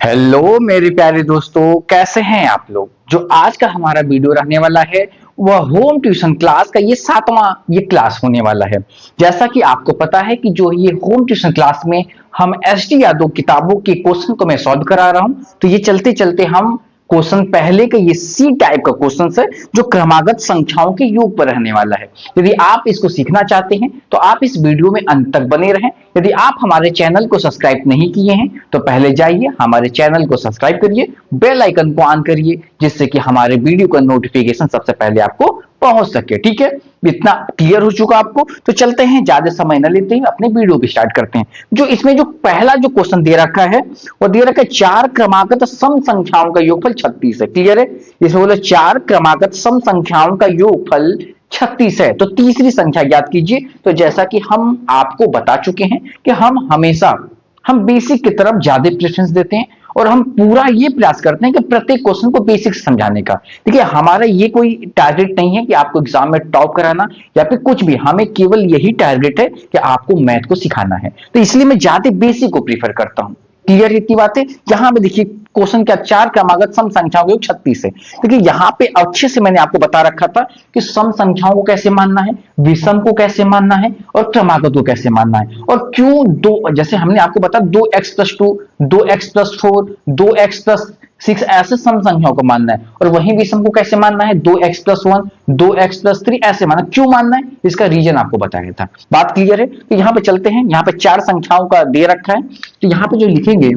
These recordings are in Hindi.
हेलो मेरे प्यारे दोस्तों, कैसे हैं आप लोग। जो आज का हमारा वीडियो रहने वाला है वह होम ट्यूशन क्लास का ये 7वां ये क्लास होने वाला है। जैसा कि आपको पता है कि जो ये होम ट्यूशन क्लास में हम एस.टी. यादव किताबों के क्वेश्चन को मैं सॉल्व करा रहा हूं। तो ये चलते चलते हम क्वेश्चन पहले का ये सी टाइप का क्वेश्चन है जो क्रमागत संख्याओं के योग पर रहने वाला है। यदि आप इसको सीखना चाहते हैं तो आप इस वीडियो में अंत तक बने रहें। यदि आप हमारे चैनल को सब्सक्राइब नहीं किए हैं तो पहले जाइए हमारे चैनल को सब्सक्राइब करिए, बेल आइकन को ऑन करिए, जिससे कि हमारे वीडियो का नोटिफिकेशन सबसे पहले आपको पहुंच सके। ठीक है, इतना क्लियर हो चुका आपको। तो चलते हैं, ज्यादा समय न लेते हुए अपने वीडियो को स्टार्ट करते हैं। जो इसमें जो पहला जो क्वेश्चन दे रखा है वो दे रखा है चार क्रमागत सम संख्याओं का योगफल 36 है। क्लियर है, इसमें बोले चार क्रमागत सम संख्याओं का योगफल 36 है। तो तीसरी संख्या ज्ञात कीजिए। तो जैसा कि हम आपको बता चुके हैं कि हम हमेशा बेसिक की तरफ ज्यादा प्रेफरेंस देते हैं और हम पूरा ये प्रयास करते हैं कि प्रत्येक क्वेश्चन को बेसिक समझाने का। देखिए, हमारा ये कोई टारगेट नहीं है कि आपको एग्जाम में टॉप कराना या फिर कुछ भी, हमें केवल यही टारगेट है कि आपको मैथ को सिखाना है। तो इसलिए मैं ज्यादा बेसिक को प्रीफर करता हूं। क्लियर इतनी बातें। यहां पे देखिए क्वेश्चन क्या, चार क्रमागत सम संख्याओं का योग 36 है। देखिए यहां पे अच्छे से मैंने आपको बता रखा था कि सम संख्याओं को कैसे मानना है, विषम को कैसे मानना है और क्रमागत को कैसे मानना है। और क्यों दो, जैसे हमने आपको बताया 2x+2, 2x+4, 2x+6 ऐसे सम संख्याओं को मानना है। और वही विषम को कैसे मानना है, 2x+1, 2x+3 ऐसे मानना। क्यों मानना है, इसका रीजन आपको बताया था। बात क्लियर है। तो यहां पे चलते हैं, यहां पे चार संख्याओं का दे रखा है। तो यहां पे जो लिखेंगे,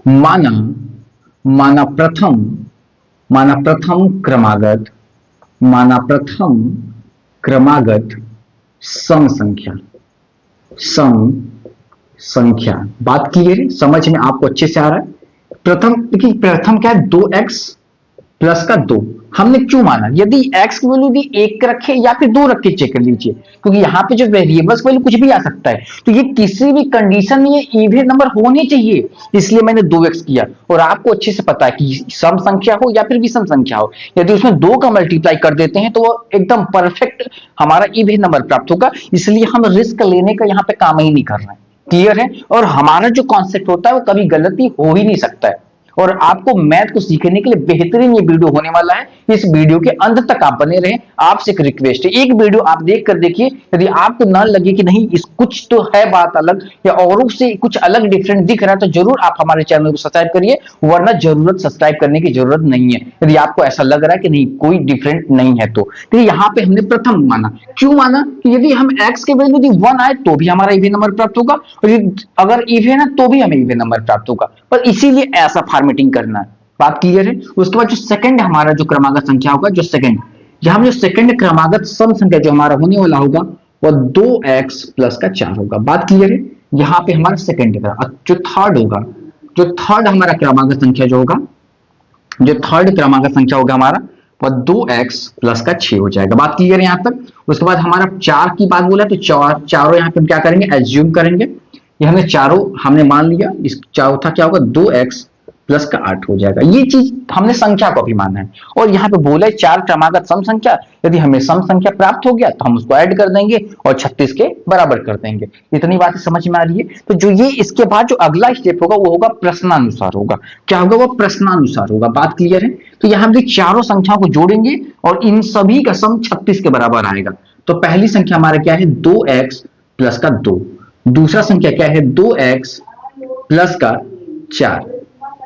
माना माना प्रथम माना प्रथम क्रमागत माना प्रथम क्रमागत सम संख्या सम संख्या। बात क्लियर है, समझ में आपको अच्छे से आ रहा है। प्रथम देखिए, प्रथम क्या है, 2x+2। हमने क्यों माना, यदि x की वैल्यू यदि 1 रखे या फिर 2 रख के चेक कर लीजिए, क्योंकि यहाँ पे जो वेरिएबल्स वैल्यू कुछ भी आ सकता है। तो ये किसी भी कंडीशन में ये इवन नंबर होने चाहिए, इसलिए मैंने 2x किया। और आपको अच्छे से पता है कि सम संख्या हो या फिर विषम संख्या हो, यदि उसमें 2 का मल्टीप्लाई कर देते हैं तो वो एकदम परफेक्ट हमारा इवन नंबर प्राप्त होगा। इसलिए हम रिस्क लेने का यहाँ पे काम ही नहीं कर रहे हैं। क्लियर है। और हमारा जो कॉन्सेप्ट होता है वो कभी गलती हो ही नहीं सकता है। और आपको मैथ को सीखने के लिए बेहतरीन ये वीडियो होने वाला है। इस वीडियो के अंत तक आप बने रहें। आपसे एक रिक्वेस्ट है, एक वीडियो आप देख कर देखिए। यदि आपको ना लगे कि नहीं इस कुछ तो है बात अलग या औरों से कुछ अलग डिफरेंट दिख रहा है, तो जरूर आप हमारे चैनल को सब्सक्राइब करिए, वरना जरूरत सब्सक्राइब करने की जरूरत नहीं है। यदि आपको ऐसा लग रहा है कि नहीं कोई डिफरेंट नहीं है तो यहाँ पे हमने प्रथम माना। क्यों माना कि यदि हम x के वैल्यू यदि 1 आए तो भी हमारा इवन नंबर प्राप्त होगा, और अगर इवन है तो भी हमें इवन नंबर प्राप्त होगा। पर इसीलिए ऐसा फॉर्मेटिंग करना है। बात क्लियर है। उसके बाद जो सेकंड हमारा जो क्रमागत संख्या होगा, जो सेकंड यहां जो सेकंड क्रमागत सम संख्या जो हमारा होने वाला होगा वह 2x+4 होगा। बात क्लियर है। यहां पे हमारा सेकंड का जो थर्ड होगा, जो थर्ड हमारा क्रमागत संख्या जो होगा, जो थर्ड क्रमागत संख्या होगा हमारा वह 2x+6 हो जाएगा। बात क्लियर है यहां तक। उसके बाद हमारा 4 की बात बोला तो चारों यहां पे हम क्या करेंगे, एज्यूम करेंगे। ये हमने चारों हमने मान लिया। इस चौथा क्या होगा, 2x+8 हो जाएगा। ये चीज हमने संख्या को भी माना है। और यहाँ पे बोला है चार क्रमागत सम संख्या, यदि हमें सम संख्या प्राप्त हो गया तो हम उसको ऐड कर देंगे और 36 के बराबर कर देंगे। इतनी बातें समझ में आ रही है। तो जो ये इसके बाद जो अगला स्टेप होगा वो होगा प्रश्नानुसार होगा। क्या होगा, वो प्रश्नानुसार होगा। बात क्लियर है। तो यहाँ पे चारों संख्याओं को जोड़ेंगे और इन सभी का सम 36 के बराबर आएगा। तो पहली संख्या हमारा क्या है, 2x+2। दूसरा संख्या क्या है, 2x+4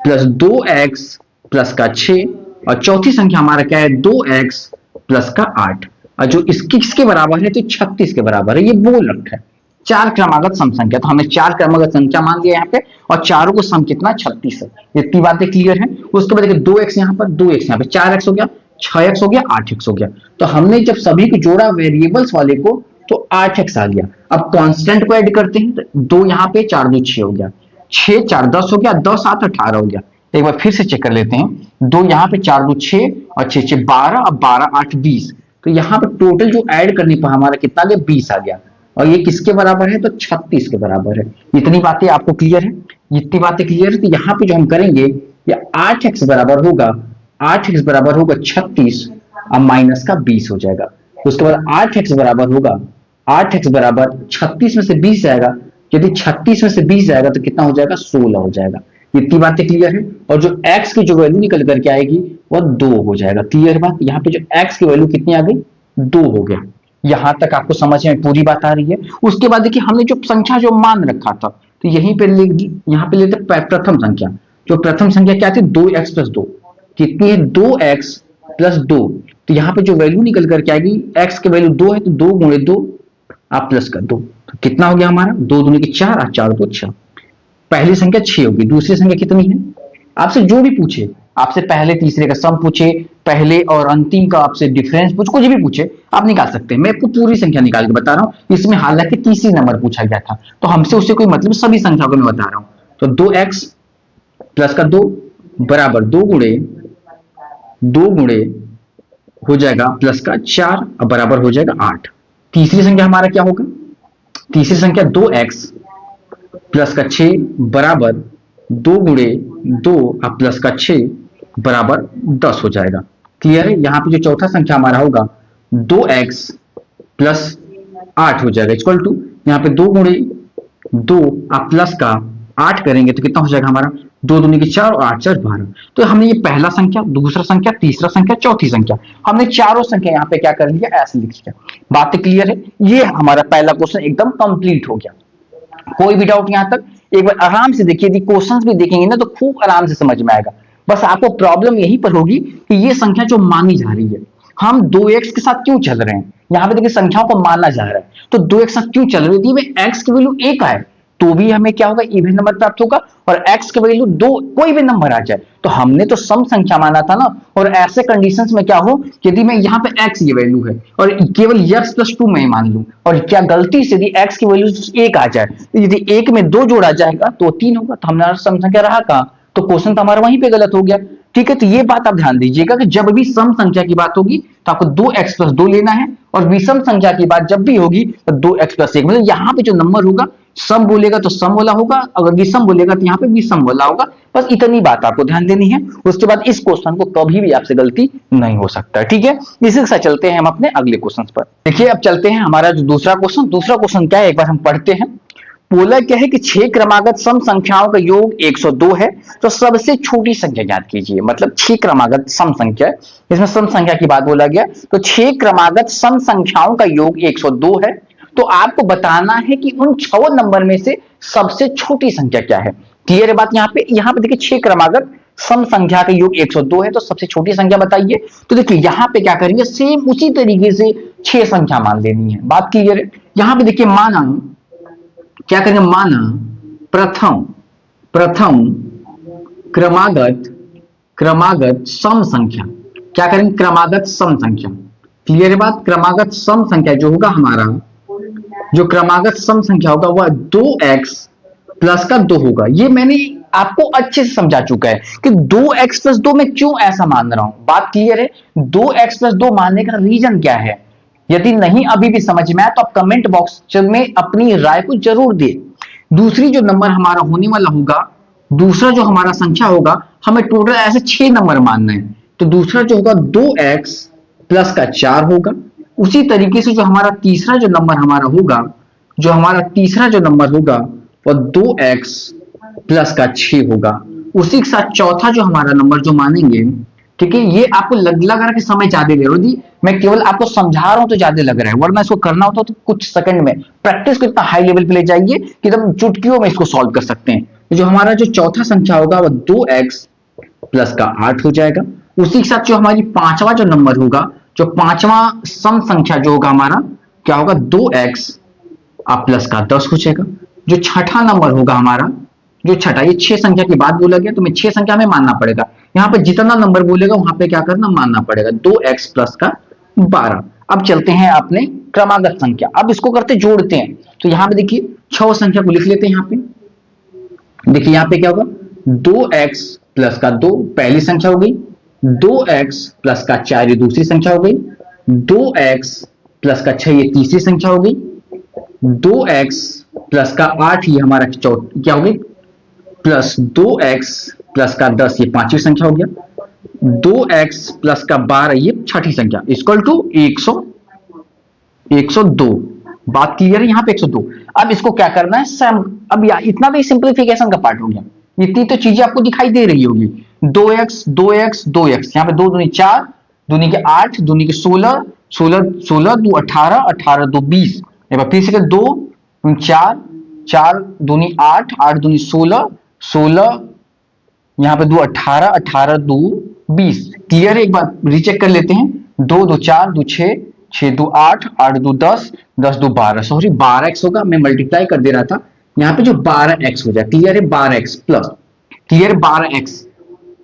प्लस 2x+6। और चौथी संख्या हमारा क्या है, 2x+8। और जो इसके बराबर है तो 36 के बराबर है। ये बोल रखा है चार क्रमागत सम संख्या। तो हमने चार क्रमागत संख्या मान लिया यहाँ पे, और चारों को सम कितना, 36 है। इतनी बातें क्लियर है। उसके बाद देखिए 2x यहाँ पर, 2x यहाँ पे, 4x हो गया, 6x हो गया, 8x हो गया। तो हमने जब सभी को जोड़ा वेरिएबल्स वाले को तो 8x आ गया। अब कांस्टेंट को ऐड करते हैं तो 2 यहाँ पे, 4 2 6 हो गया, 6 4 10 हो गया, 10 7 18 हो गया। एक बार फिर से चेक कर लेते हैं, 2 यहाँ पे, 4 2 6 और 6 6 12, अब 12 8 20। तो यहाँ पे टोटल जो ऐड करने पर हमारा कितना आ गया, 20 आ गया। और ये किसके बराबर है, तो 36 के बराबर है। इतनी बातें आपको क्लियर है। इतनी बातें क्लियर है। तो यहाँ पे जो हम करेंगे, ये 8x बराबर होगा, 8x बराबर होगा 36 और माइनस का 20 हो जाएगा। उसके बाद 8x बराबर होगा, 8x बराबर 36 में से 20 जाएगा। यदि 36 में से 20 जाएगा तो कितना हो जाएगा, 16 हो जाएगा। इतनी बातें क्लियर है। और जो x की जो वैल्यू निकल करके आएगी वह 2 हो जाएगा। क्लियर बात, यहाँ पे जो x की वैल्यू कितनी आ गई, 2 हो गया। यहां तक आपको समझ में पूरी बात आ रही है। उसके बाद देखिए हमने जो संख्या जो मान रखा था, तो यहीं पे यहाँ पे लेते प्रथम संख्या। जो प्रथम संख्या क्या थी, 2x प्लस 2। कितनी है, 2x प्लस 2। तो यहाँ पे जो वैल्यू निकल करके आएगी, x की वैल्यू 2 है तो 2 गुणे 2 आप प्लस कर दो, तो कितना हो गया हमारा, 2 दूनी की 4 और 4 2 6। पहली संख्या 6 होगी। दूसरी संख्या कितनी है, आपसे जो भी पूछे, आपसे पहले तीसरे का सम पूछे, पहले और अंतिम का आपसे डिफरेंस पूछे, कुछ भी पूछे आप निकाल सकते हैं। मैं आपको पूरी संख्या निकाल के बता रहा हूं। इसमें हालांकि तीसरी नंबर पूछा गया था, तो हमसे उससे कोई मतलब, सभी संख्या को मैं बता रहा हूं। तो 2x प्लस का 2 बराबर 2 गुणे हो जाएगा प्लस का 4 बराबर हो जाएगा 8। तीसरी संख्या हमारा क्या होगा, तीसरी संख्या 2x प्लस का 6 बराबर 2 गुणे 2 प्लस का 6 बराबर 10 हो जाएगा। क्लियर है। यहाँ पे जो चौथा संख्या हमारा होगा 2x प्लस 8 हो जाएगा इक्वल टू, यहाँ पे 2 गुणे 2 आप प्लस का 8 करेंगे तो कितना हो जाएगा हमारा, 2 दूनी की 4 और 8 4 12। तो हमने ये पहला संख्या, दूसरा संख्या, तीसरा संख्या, चौथी संख्या, हमने चारों संख्या यहाँ पे क्या कर लिया, ऐसे लिख लिया। बातें क्लियर है। ये हमारा पहला क्वेश्चन एकदम कंप्लीट हो गया। कोई भी डाउट यहां तक, एक बार आराम से देखिए, यदि क्वेश्चंस भी देखेंगे ना तो खूब आराम से समझ में आएगा। बस आपको प्रॉब्लम यहीं पर होगी कि ये संख्या जो मानी जा रही है, हम 2x के साथ क्यों चल रहे हैं। यहां पे देखिए संख्याओं को माना जा रहा है, तो 2x के साथ क्यों चल रही है, में x की वैल्यू 1 आए तो भी हमें क्या होगा, इवन नंबर प्राप्त होगा। और x की वैल्यू 2 कोई भी नंबर आ जाए तो हमने तो सम संख्या माना था ना। और ऐसे कंडीशंस में क्या हो, यदि मैं यहाँ पे x ये वैल्यू है और केवल x प्लस 2 मैं मान लूं, और क्या गलती से यदि x की वैल्यू 1 आ जाए, यदि 1 में 2 जोड़ा जाएगा तो 3 होगा, तो हमारा सम संख्या रहा कहां, तो क्वेश्चन तो हमारा वहीं पे गलत हो गया। ठीक है, तो ये बात आप ध्यान दीजिएगा कि जब भी सम संख्या की बात होगी तो आपको 2x प्लस 2 लेना है, और विषम संख्या की बात जब भी होगी तो 2x प्लस 1, मतलब यहाँ पे जो नंबर होगा सम बोलेगा तो सम वाला होगा, अगर विषम बोलेगा तो यहाँ पे विषम वाला होगा। बस इतनी बात आपको ध्यान देनी है। उसके बाद इस क्वेश्चन को कभी भी आपसे गलती नहीं हो सकता। ठीक है, इसी के साथ चलते हैं हम अपने अगले क्वेश्चन पर। देखिए अब चलते हैं हमारा जो दूसरा क्वेश्चन क्या है, एक बार हम पढ़ते हैं। बोला क्या है कि 6 क्रमागत सम संख्याओं का योग 102 है, तो सबसे छोटी संख्या ज्ञात कीजिए। मतलब 6 क्रमागत सम संख्या, इसमें सम संख्या की बात बोला गया, तो 6 क्रमागत सम संख्याओं का योग 102 है, तो आपको बताना है कि उन 6 नंबर में से सबसे छोटी संख्या क्या है। क्लियर है बात। यहाँ पे देखिए 6 क्रमागत सम संख्या का योग 102 है, तो सबसे छोटी संख्या बताइए। तो देखिए यहाँ पे क्या करेंगे, सेम उसी तरीके से 6 संख्या मान लेनी है। बात क्लियर है। यहाँ पे देखिए माना, क्या करेंगे, माना प्रथम क्रमागत सम संख्या, क्या करेंगे, क्रमागत सम संख्या। क्लियर है बात। क्रमागत सम संख्या जो होगा हमारा, जो क्रमागत सम संख्या होगा वह 2x प्लस का 2 होगा। ये मैंने आपको अच्छे से समझा चुका है कि 2x प्लस 2 में क्यों ऐसा मान रहा हूं। बात क्लियर है। 2x प्लस 2 मानने का रीजन क्या है, यदि नहीं अभी भी समझ में आया तो आप कमेंट बॉक्स में अपनी राय को जरूर दे। दूसरी जो नंबर हमारा होने वाला होगा, दूसरा जो हमारा संख्या होगा, हमें टोटल ऐसे 6 नंबर मानना है, तो दूसरा जो होगा 2x प्लस का 4 होगा। उसी तरीके से जो हमारा तीसरा जो नंबर हमारा होगा, वह 2x प्लस का 6 होगा। उसी के साथ चौथा जो हमारा नंबर जो मानेंगे, ठीक है, ये आपको लग रहा है कि समय ज्यादा ले रही, मैं केवल आपको समझा रहा हूं तो ज्यादा लग रहा है, वरना इसको करना होता तो कुछ सेकंड में। प्रैक्टिस को इतना हाई लेवल पे ले जाइए कि एकदम चुटकियों में इसको सॉल्व कर सकते हैं। तो जो हमारा जो चौथा संख्या होगा वह 2x प्लस का 8 हो जाएगा। उसी के साथ जो हमारी पांचवा जो नंबर होगा, जो पांचवा सम संख्या जो होगा हमारा, क्या होगा, 2x प्लस का 10 हो जाएगा। जो छठा नंबर होगा हमारा, जो छठा, ये 6 संख्या की बात बोला गया तो मैं 6 संख्या में मानना पड़ेगा। यहाँ पे जितना नंबर बोलेगा वहां पे क्या करना, मानना पड़ेगा, 2x प्लस का 12। अब चलते हैं अपने क्रमागत संख्या। अब इसको करते जोड़ते हैं, तो यहाँ पे देखिए 6 संख्या को लिख लेते हैं। यहाँ पे देखिए, यहाँ पे क्या होगा, 2x प्लस का 2 पहली संख्या हो गई, 2x प्लस का 4 ये दूसरी संख्या हो गई, 2x प्लस का 6 ये तीसरी संख्या हो गई, 2x प्लस का 8 ये हमारा क्या हो गई, प्लस 2x प्लस का 10 ये पांचवी संख्या हो गया, 2x प्लस का 12 ये छठी संख्या, इक्वल टू 102। बात क्लियर है। यहाँ पे 102। अब इसको क्या करना है, अब इतना भी सिंप्लीफिकेशन का पार्ट हो गया। इतनी तो चीजें आपको दिखाई दे रही होगी। 2x 2x 2x, यहाँ पे 2 दूनी 4, दूनी के 8, दूनी के 16, 16 16 2 18, 18 2 20। एक बार फिर से 2 4, 4 दूनी 8, 8 दूनी 16, 16 यहाँ पे 2 18, 18 2 20। क्लियर है? एक बार रीचेक कर लेते हैं। 2 2 4 2 6, 6 2 8, 8 2 10, 10 2 12, सॉरी 12x होगा, मैं मल्टीप्लाई कर दे रहा था। यहाँ पे जो 12x हो जाए, क्लियर है? 12x प्लस, क्लियर है? 12x,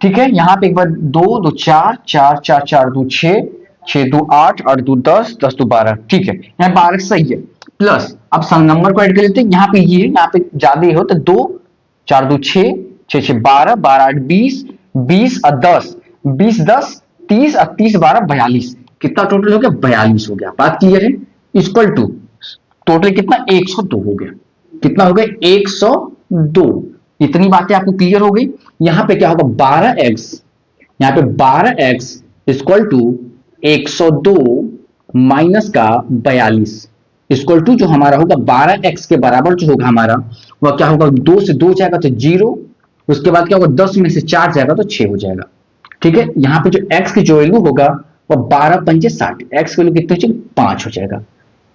ठीक है। यहाँ पे एक बार 2 2 4, 4 4 4 2 6, 6 2 8, 8 2 10, 10 2 12, ठीक है। यहाँ 12x सही है। प्लस अब सम नंबर को ऐड कर लेते हैं। यहाँ पे ये, यहाँ पे ज्यादा हो तो 2 4 2 6, 6 6 12, 12 8 20, 20 और 10, 20 10 30 और 30 12 42। कितना टोटल हो गया? 42 हो गया। बात क्लियर है? इक्वल टू टोटल कितना? 102 हो गया। कितना हो गया? 102। इतनी बातें आपको क्लियर हो गई। यहां पे क्या होगा? 12x, यहां पे 12x इक्वल टू 102 माइनस का 42 इक्वल टू जो हमारा होगा 12x के बराबर जो होगा हमारा, वह क्या होगा? 2 से 2 जाएगा तो 0, उसके बाद क्या होगा? 10 में से 4 जाएगा तो 6 हो जाएगा। ठीक है। यहाँ पे जो x की जो वैल्यू होगा वह 12 पंजे 60, x की वैल्यू कितनी हो जाएगी? 5 हो जाएगा।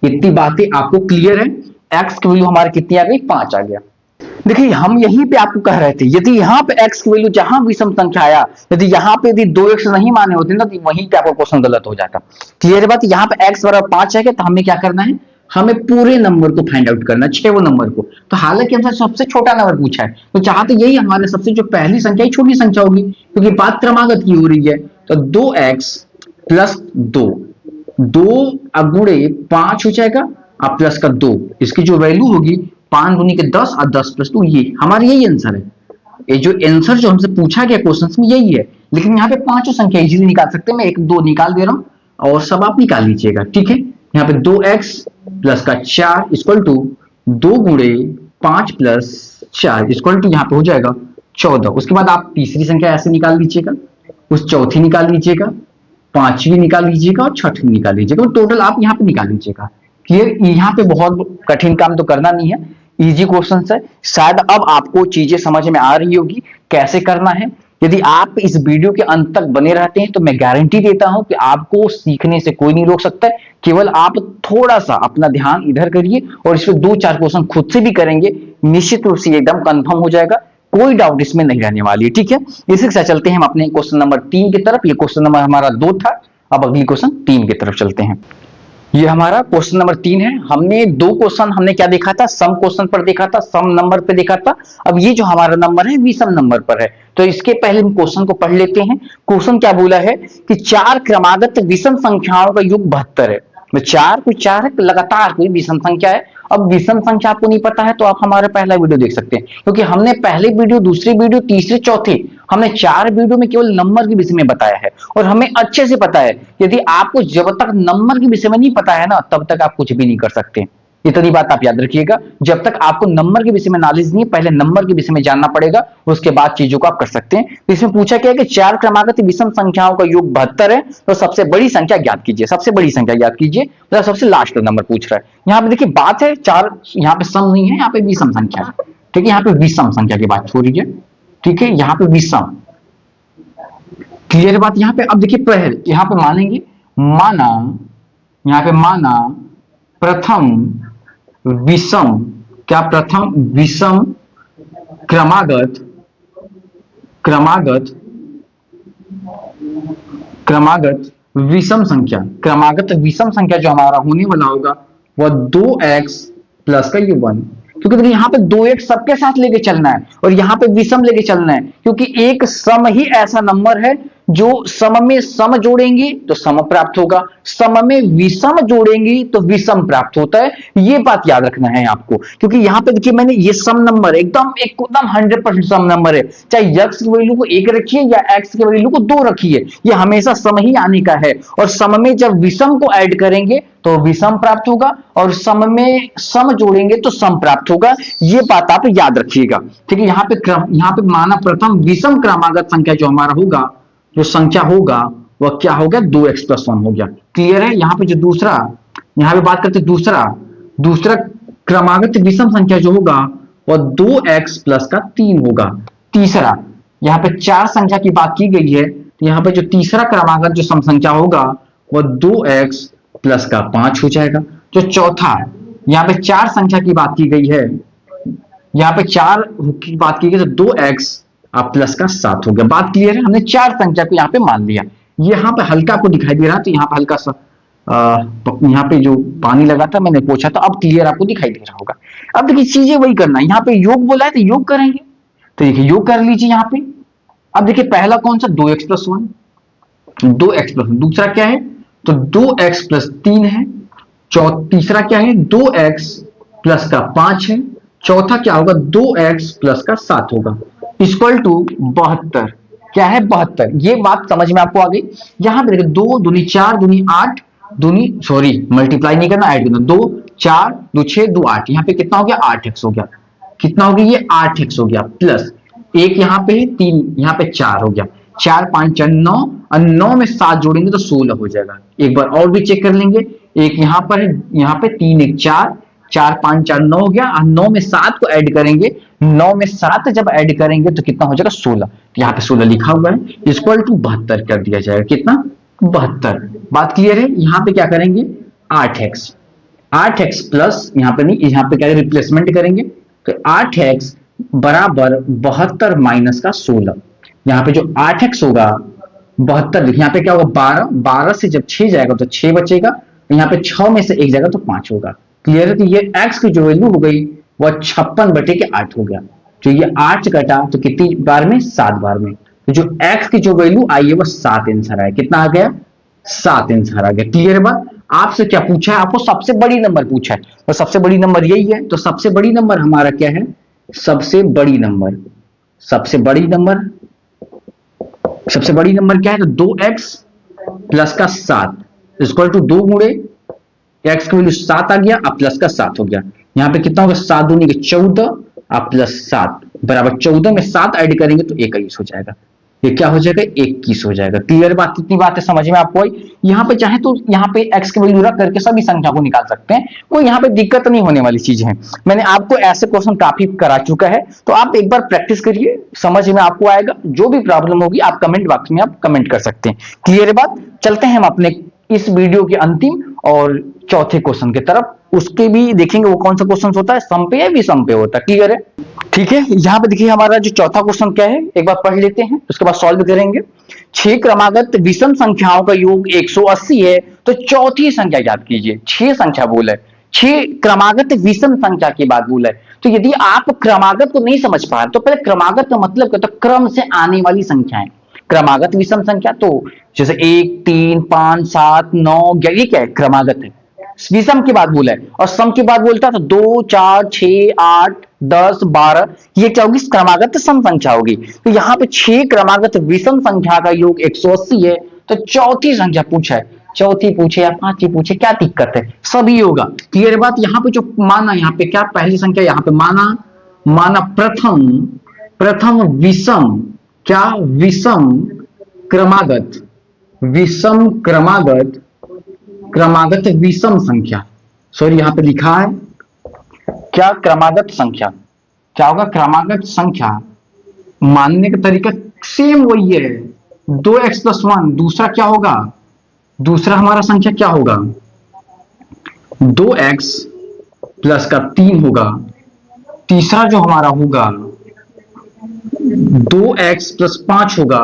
इतनी बातें आपको क्लियर है? x की वैल्यू हमारी कितनी आ गई? 5 आ गया। देखिए हम यहीं पे आपको कह रहे थे, यदि यहाँ पे x की वैल्यू जहां विषम संख्या आया, यदि यहाँ पे यदि 2x नहीं माने होते ना तो वहीं पे आपका क्वेश्चन गलत हो जाता। क्लियर है बात? यहाँ पे x बराबर 5 है तो हमें क्या करना है? हमें पूरे नंबर को फाइंड आउट करना है, 6वें नंबर को। तो हालांकि हमसे सबसे छोटा नंबर पूछा है, तो चाहते यही हमारे सबसे जो पहली संख्या छोटी संख्या होगी, क्योंकि बात क्रमागत की हो रही है। तो 2x प्लस 2, 2 गुणे 5 हो जाएगा और प्लस का 2, इसकी जो वैल्यू होगी 5 दूनी के 10 और 10 प्लस 2, ये हमारा यही आंसर है। ये जो आंसर जो हमसे पूछा गया क्वेश्चन में यही है। लेकिन यहाँ पे पांचों संख्या इजीली निकाल सकते हैं, मैं 1 2 निकाल दे रहा हूं और सब आप निकाल लीजिएगा। ठीक है। यहाँ पे 2x प्लस का 4 इक्वल टू 2 गुणे 5 प्लस 4 इक्वल टू यहाँ पे हो जाएगा 14। उसके बाद आप तीसरी संख्या ऐसे निकाल लीजिएगा, उस चौथी निकाल लीजिएगा, पांचवी निकाल लीजिएगा और छठवीं निकाल लीजिएगा। तो टोटल आप यहाँ पे निकाल लीजिएगा। क्लियर? यहाँ पे बहुत कठिन काम तो करना नहीं है, इजी क्वेश्चन है। शायद अब आपको चीजें समझ में आ रही होगी कैसे करना है। यदि आप इस वीडियो के अंत तक बने रहते हैं तो मैं गारंटी देता हूं कि आपको सीखने से कोई नहीं रोक सकता है। केवल आप थोड़ा सा अपना ध्यान इधर करिए और इसमें 2-4 क्वेश्चन खुद से भी करेंगे, निश्चित रूप से एकदम कंफर्म हो जाएगा, कोई डाउट इसमें नहीं रहने वाली है। ठीक है। इसी के साथ चलते हैं हम अपने क्वेश्चन नंबर 3 की तरफ। ये क्वेश्चन नंबर हमारा 2 था, अब अगली क्वेश्चन 3 की तरफ चलते हैं। ये हमारा क्वेश्चन नंबर 3 है। हमने 2 क्वेश्चन हमने क्या देखा था? सम क्वेश्चन पर देखा था, सम नंबर पे देखा था। अब ये जो हमारा नंबर है विषम नंबर पर है। तो इसके पहले हम क्वेश्चन को पढ़ लेते हैं। क्वेश्चन क्या बोला है कि 4 क्रमागत विषम संख्याओं का योग 72 है। 4 कोई 4 है, लगातार कोई विषम संख्या है। अब विषम संख्या आपको नहीं पता है तो आप हमारा पहला वीडियो देख सकते हैं, क्योंकि हमने पहले वीडियो, दूसरी वीडियो, तीसरे, चौथे, हमने 4 वीडियो में केवल नंबर के विषय में बताया है और हमें अच्छे से पता है। यदि आपको जब तक नंबर के विषय में नहीं पता है ना, तब तक आप कुछ भी नहीं कर सकते। इतनी बात आप याद रखिएगा। जब तक आपको नंबर के विषय में नॉलेज नहीं है, पहले नंबर के विषय में जानना पड़ेगा, उसके बाद चीजों को आप कर सकते हैं। तो इसमें पूछा क्या है कि 4 क्रमागत विषम संख्याओं का योग 72 है, तो सबसे बड़ी संख्या ज्ञात कीजिए। सबसे बड़ी संख्या ज्ञात कीजिए, मतलब सबसे लास्ट नंबर पूछ रहा है। यहाँ पे देखिए बात है 4, यहाँ पे सम नहीं है, यहाँ पे विषम संख्या है। ठीक है। यहाँ पे विषम संख्या की बात हो रही है। ठीक है। यहाँ पे विषम, क्लियर बात? यहाँ पे अब देखिए पहले यहाँ पे मानेंगे, माना, यहाँ पे माना प्रथम विषम, क्या प्रथम विषम क्रमागत, क्रमागत, क्रमागत विषम संख्या, क्रमागत विषम संख्या जो हमारा होने वाला होगा वह 2x प्लस का ये 1। क्योंकि देखिए यहाँ पे 2x सबके साथ लेके चलना है और यहाँ पे विषम लेके चलना है, क्योंकि एक सम ही ऐसा नंबर है जो सम में सम जोड़ेंगे तो सम प्राप्त होगा, सम में विषम जोड़ेंगे तो विषम प्राप्त होता है। ये बात याद रखना है आपको, क्योंकि यहाँ पे देखिए मैंने ये सम नंबर एकदम 100% सम नंबर है। चाहे x की वैल्यू को 1 रखिए या x की वैल्यू को 2 रखिए, ये हमेशा सम ही आने का है। और सम में जब विषम को ऐड करेंगे तो विषम प्राप्त होगा और सम में सम जोड़ेंगे तो सम प्राप्त होगा। ये बात आप याद रखिएगा। ठीक है। यहाँ पे माना प्रथम विषम क्रमागत संख्या जो हमारा होगा, जो संख्या होगा वह क्या हो गया? 2x प्लस 1 हो गया। क्लियर है? यहाँ पे जो दूसरा, यहाँ पे बात करते दूसरा क्रमागत विषम संख्या जो होगा वह 2x प्लस का 3 होगा। तीसरा, यहाँ पे 4 संख्या की बात की गई है, तो यहाँ पे जो तीसरा क्रमागत जो सम संख्या होगा वो 2x प्लस का 5 हो जाएगा। जो चौथा, यहाँ पे 4 संख्या की बात की गई है, यहाँ पे 4 की बात की गई तो 2x प्लस का 7 हो गया। बात क्लियर है, हमने 4 संख्या को यहाँ पे मान लिया। यहाँ पे हल्का आपको दिखाई दे रहा है, तो यहाँ पे हल्का सा यहाँ पे जो पानी लगा था मैंने पोछा, तो अब क्लियर आपको दिखाई दे रहा होगा। अब देखिए चीजें वही करना है, यहाँ पे योग बोला है तो योग करेंगे, तो देखिए योग कर लीजिए यहाँ पे। अब देखिए पहला कौन सा, 2x प्लस 1, 2x प्लस 1। दूसरा क्या है, तो 2x प्लस 3 है। तीसरा क्या है, 2x प्लस का 5 है। चौथा क्या होगा, 2x प्लस का 7 होगा, इक्वल टू 72। क्या है, 72। ये बात समझ में आपको आ गई। यहां पे देखिए 2 दूनी 4 दूनी 8 दूनी, सॉरी मल्टीप्लाई नहीं करना, ऐड करना। 2 4 2 6 2 8, यहाँ पे कितना हो गया, 8x हो गया। कितना हो गया, ये 8x हो गया, प्लस एक यहाँ पे है 3, यहाँ पे 4 हो गया। 4 5 4 9, और 9 में 7 जोड़ेंगे तो 16 हो जाएगा। एक बार और भी चेक कर लेंगे, एक यहाँ पर है, यहाँ पे 3 1 4, 4 5 4 9 हो गया, और 9 में 7 को ऐड करेंगे। 9 में 7 जब ऐड करेंगे तो कितना हो जाएगा, 16। यहाँ पे 16 लिखा हुआ है, इक्वल टू 72 कर दिया जाएगा। कितना, 72। बात क्लियर है। यहाँ पे क्या करेंगे, 8x, 8x प्लस, यहाँ पे नहीं, यहाँ पे क्या रिप्लेसमेंट करेंगे, तो 8x बराबर 72 माइनस का 16। यहाँ पे जो 8x होगा 72, यहाँ पे क्या होगा, 12, 12 से जब 6 जाएगा तो 6 बचेगा, यहाँ पे 6 में से 1 जाएगा तो 5 होगा। क्लियर है। तो ये x की जो वैल्यू हो गई वो 56/8 हो गया। जो ये 8 कटा तो कितनी बार में, 7 बार में। तो जो x की जो वैल्यू आई है वो 7 आंसर आया। कितना आ गया, 7 आंसर आ गया। क्लियर बात। आपसे क्या पूछा है, आपको सबसे बड़ी नंबर पूछा है, तो सबसे बड़ी नंबर यही है। तो सबसे बड़ी नंबर हमारा क्या है, सबसे बड़ी नंबर, सबसे बड़ी नंबर, सबसे बड़ी नंबर क्या है, तो 2x प्लस का 7 इक्वल टू 2 गुणे x की वैल्यू 7 आ गया, अब प्लस का 7 हो गया। यहाँ पे कितना होगा, 7 दूनी के 14, अब प्लस 7 बराबर 14 में 7 ऐड करेंगे तो 21 हो जाएगा। ये क्या हो जाएगा, 21 हो जाएगा। क्लियर बात, कितनी बात है समझ में आपको आई। यहाँ पे चाहे तो यहाँ पे x की वैल्यू रख करके सभी संख्या को निकाल सकते हैं, कोई यहाँ पे दिक्कत नहीं होने वाली चीज है। मैंने आपको ऐसे क्वेश्चन काफी करा चुका है, तो आप एक बार प्रैक्टिस करिए, समझ में आपको आएगा। जो भी प्रॉब्लम होगी आप कमेंट बॉक्स में आप कमेंट कर सकते हैं। क्लियर बात। चलते हैं हम अपने इस वीडियो के अंतिम और चौथे क्वेश्चन की तरफ, उसके भी देखेंगे वो कौन सा क्वेश्चन होता है, सम पे या विषम पे होता है। क्लियर है, ठीक है। यहाँ पे देखिए हमारा जो चौथा क्वेश्चन क्या है, एक बार पढ़ लेते हैं, उसके बाद सॉल्व करेंगे। 6 क्रमागत विषम संख्याओं का योग 180 है, तो चौथी संख्या याद कीजिए। 6 संख्या बोला है, 6 क्रमागत विषम संख्या की बात बोला है। तो यदि आप क्रमागत को नहीं समझ पा रहे तो पहले क्रमागत का मतलब क्या, तो क्रम से आने वाली संख्याएं। क्रमागत विषम संख्या, तो जैसे 1 3 5 7 9 11, ये क्या है, क्रमागत है। विषम की बात बोला है, और सम की बात बोलता है तो 2 4 6 8 10 12, ये क्या होगी, क्रमागत सम संख्या होगी। तो यहाँ पे 6 क्रमागत विषम संख्या का योग 180 है, तो चौथी संख्या पूछा है। चौथी पूछे या पांचवी पूछे, क्या दिक्कत है, सभी होगा। क्लियर बात। यहाँ पे जो माना, यहाँ पे क्या पहली संख्या, यहाँ पे माना प्रथम विषम, क्या विषम क्रमागत, विषम क्रमागत विषम संख्या, सॉरी यहाँ पे लिखा है क्या, क्रमागत संख्या। क्या होगा, क्रमागत संख्या। मानने का तरीका सेम वही है, 2x प्लस 1। दूसरा क्या होगा, दूसरा हमारा संख्या क्या होगा, 2x प्लस का 3 होगा। तीसरा जो हमारा होगा 2x प्लस 5 होगा।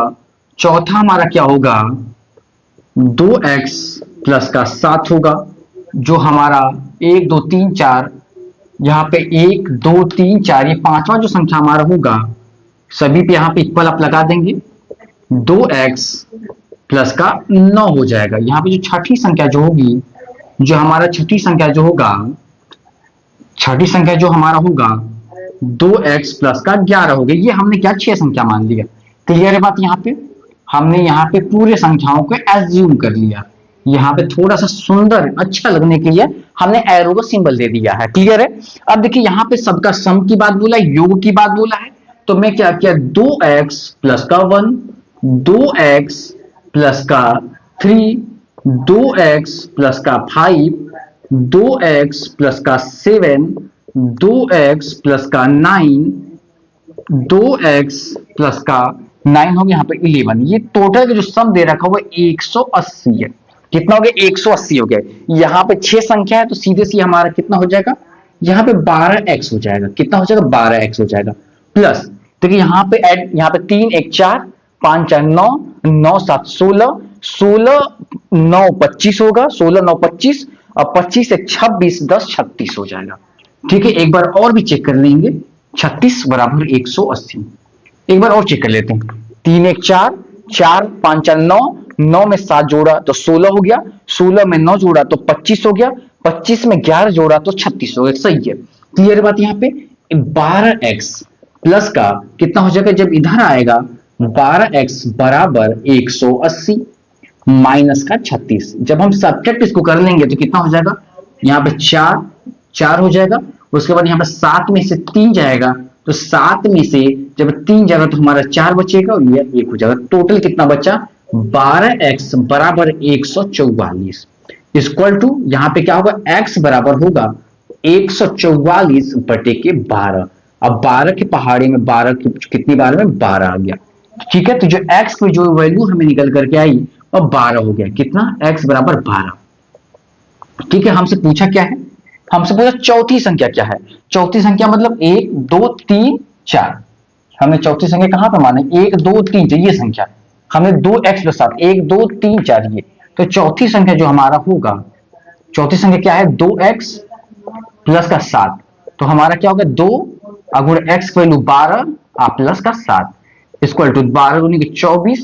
चौथा हमारा क्या होगा, 2x प्लस का 7 होगा। जो हमारा 1 2 3 4, यहाँ पे 1 2 3 4, ये पांचवा जो संख्या हमारा होगा, सभी पे यहाँ पे इक्वल आप लगा देंगे, 2x प्लस का 9 हो जाएगा। यहाँ पे जो छठी संख्या जो होगी, जो हमारा छठी संख्या जो होगा, छठी संख्या जो हमारा होगा 2x प्लस का 11 हो गया। ये हमने क्या 6 संख्या मान लिया। क्लियर है बात। यहाँ पे हमने यहाँ पे पूरे संख्याओं को एज्यूम कर लिया। यहाँ पे थोड़ा सा सुंदर अच्छा लगने के लिए हमने एरो का सिंबल दे दिया है। क्लियर है। अब देखिए यहाँ पे सबका सम की बात बोला है, योग की बात बोला है, तो मैं क्या किया, 2x प्लस का 1, 2x प्लस का 3, 2x प्लस का 5, 2x प्लस का 7, 2x प्लस का 9, 2x प्लस का 9 हो गया, यहाँ पे 11। ये टोटल का जो सम दे रखा हुआ 180 है। कितना हो गया? 180 हो गया। यहाँ पे 6 संख्या है तो सीधे सीधे हमारा कितना हो जाएगा? यहाँ पे 12x हो जाएगा। कितना हो जाएगा? 12x हो जाएगा। प्लस देखिए यहाँ पे ऐड, यहाँ पे 3 1 4 5 4 9 9 7 16 16 9 25 होगा। 16 9 25 और 25 1 26 10 36 हो जाएगा। ठीक है, एक बार और भी चेक कर लेंगे। 36 बराबर 180। एक बार और चेक कर लेते हैं। 3 1 4 4 5 4 9 9 में 7 जोड़ा तो 16 हो गया। 16 में 9 जोड़ा तो 25 हो गया। 25 में 11 जोड़ा तो 36 हो गया। सही है, क्लियर बात। यहाँ पे 12x प्लस का कितना हो जाएगा जब इधर आएगा? 12x बराबर 180 माइनस का 36। जब हम सब्ट्रैक्ट इसको कर लेंगे तो कितना हो जाएगा? यहाँ पे 4 4 हो जाएगा। उसके बाद यहाँ पे 7 में से 3 जाएगा तो 7 में से जब 3 जाएगा तो हमारा 4 बचेगा और ये 1 हो जाएगा। टोटल कितना बचा? 12x बराबर 144 इक्वल टू यहाँ पे क्या होगा? x बराबर होगा 144 बटे के 12। अब 12 की पहाड़ी में 12 की कितनी बार में 12 आ गया। ठीक है, तो जो x की जो वैल्यू हमें निकल करके आई वो 12 हो गया। कितना? x बराबर 12। ठीक है, हमसे पूछा क्या है? हमसे पूछा चौथी संख्या क्या है। चौथी संख्या मतलब 1 2 3 4। हमने चौथी संख्या कहां पर माने? 1 2 3 ये संख्या। हमने 2x प्लस 7 1 2 3 4 ये। तो चौथी संख्या जो हमारा होगा, चौथी संख्या क्या है? 2x प्लस का 7। तो हमारा क्या होगा? 2 अगुण x वैल्यू 12 आप प्लस का 7 इक्वल टू 12 गुनी के 24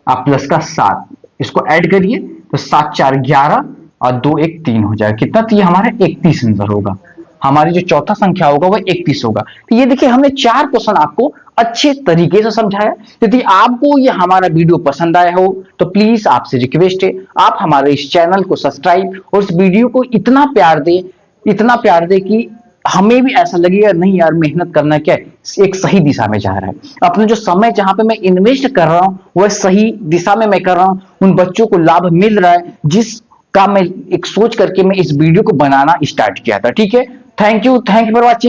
आप प्लस का 7। इसको ऐड करिए तो 7 4 11 और 2 1 3 हो जाएगा। कितना? तो ये हमारा 31 आंसर होगा। हमारी जो चौथा संख्या होगा वह 31 होगा। तो ये देखिए हमने 4 क्वेश्चन आपको अच्छे तरीके से समझाया। यदि आपको ये हमारा वीडियो पसंद आया हो तो प्लीज आपसे रिक्वेस्ट है आप हमारे इस चैनल को सब्सक्राइब और इस वीडियो को इतना प्यार दे, इतना प्यार दे कि हमें भी ऐसा लगेगा नहीं यार मेहनत करना क्या है, एक सही दिशा में जा रहा है। अपने जो समय जहां पे मैं इन्वेस्ट कर रहा हूं वह सही दिशा में मैं कर रहा हूं। उन बच्चों को लाभ मिल रहा है जिस का मैं एक सोच करके मैं इस वीडियो को बनाना स्टार्ट किया था। ठीक है, थैंक यू फॉर वॉचिंग।